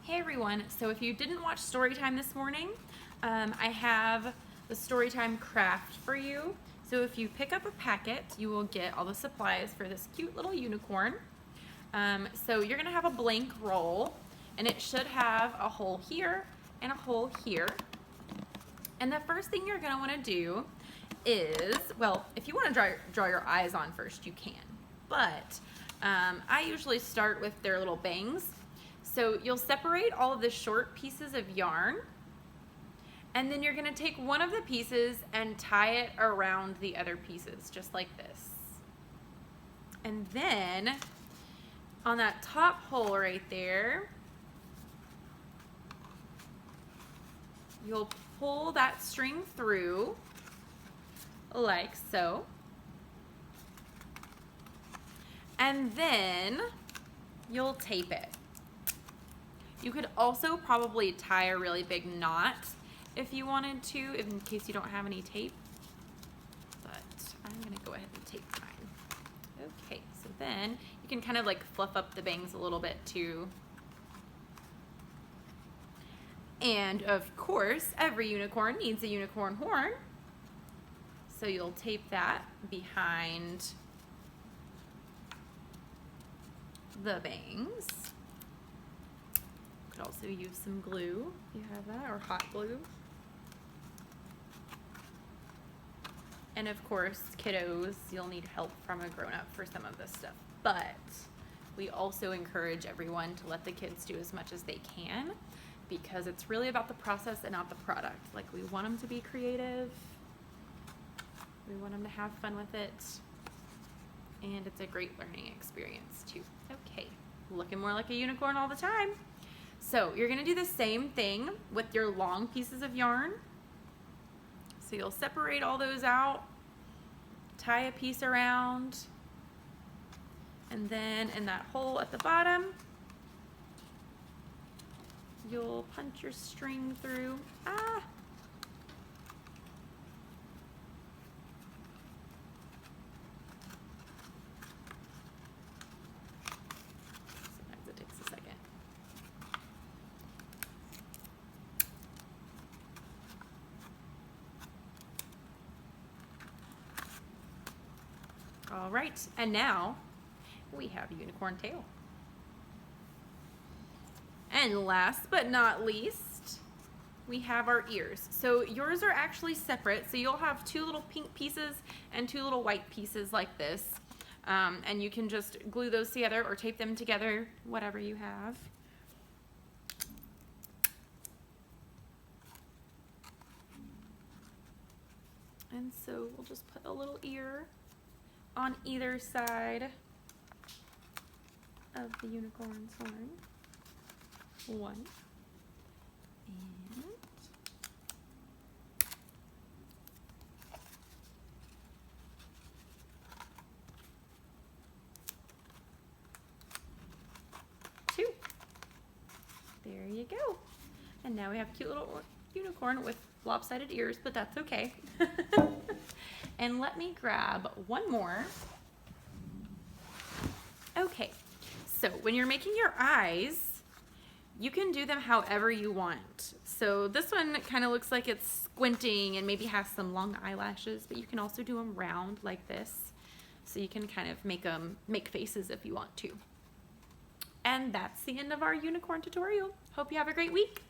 Hey everyone, so if you didn't watch Storytime this morning, I have the Storytime craft for you. So if you pick up a packet, you will get all the supplies for this cute little unicorn. So you're gonna have a blank roll, and it should have a hole here and a hole here. And the first thing you're gonna wanna do is, well, if you wanna draw your eyes on first, you can. But I usually start with their little bangs. So you'll separate all of the short pieces of yarn, and then you're gonna take one of the pieces and tie it around the other pieces, just like this. And then on that top hole right there, you'll pull that string through like so. And then you'll tape it. You could also probably tie a really big knot if you wanted to, in case you don't have any tape. But I'm gonna go ahead and tape mine. Okay, so then you can kind of like fluff up the bangs a little bit too. And of course, every unicorn needs a unicorn horn. So you'll tape that behind the bangs. Could also use some glue if you have that, or hot glue. And of course, kiddos, you'll need help from a grown-up for some of this stuff. But we also encourage everyone to let the kids do as much as they can, because it's really about the process and not the product. Like, we want them to be creative. We want them to have fun with it. And it's a great learning experience too. Okay, looking more like a unicorn all the time. So you're gonna do the same thing with your long pieces of yarn. So you'll separate all those out, tie a piece around, and then in that hole at the bottom, you'll punch your string through. Sometimes it takes a second. All right, and now we have a unicorn tail. And last but not least, we have our ears. So yours are actually separate. So you'll have two little pink pieces and two little white pieces like this. And you can just glue those together or tape them together, whatever you have. And so we'll just put a little ear on either side of the unicorn's horn. One. And two. There you go. And now we have a cute little unicorn with lopsided ears, but that's okay. And let me grab one more. Okay, so when you're making your eyes, you can do them however you want. So this one kind of looks like it's squinting and maybe has some long eyelashes, but you can also do them round like this. So you can kind of make faces if you want to. And that's the end of our unicorn tutorial. Hope you have a great week.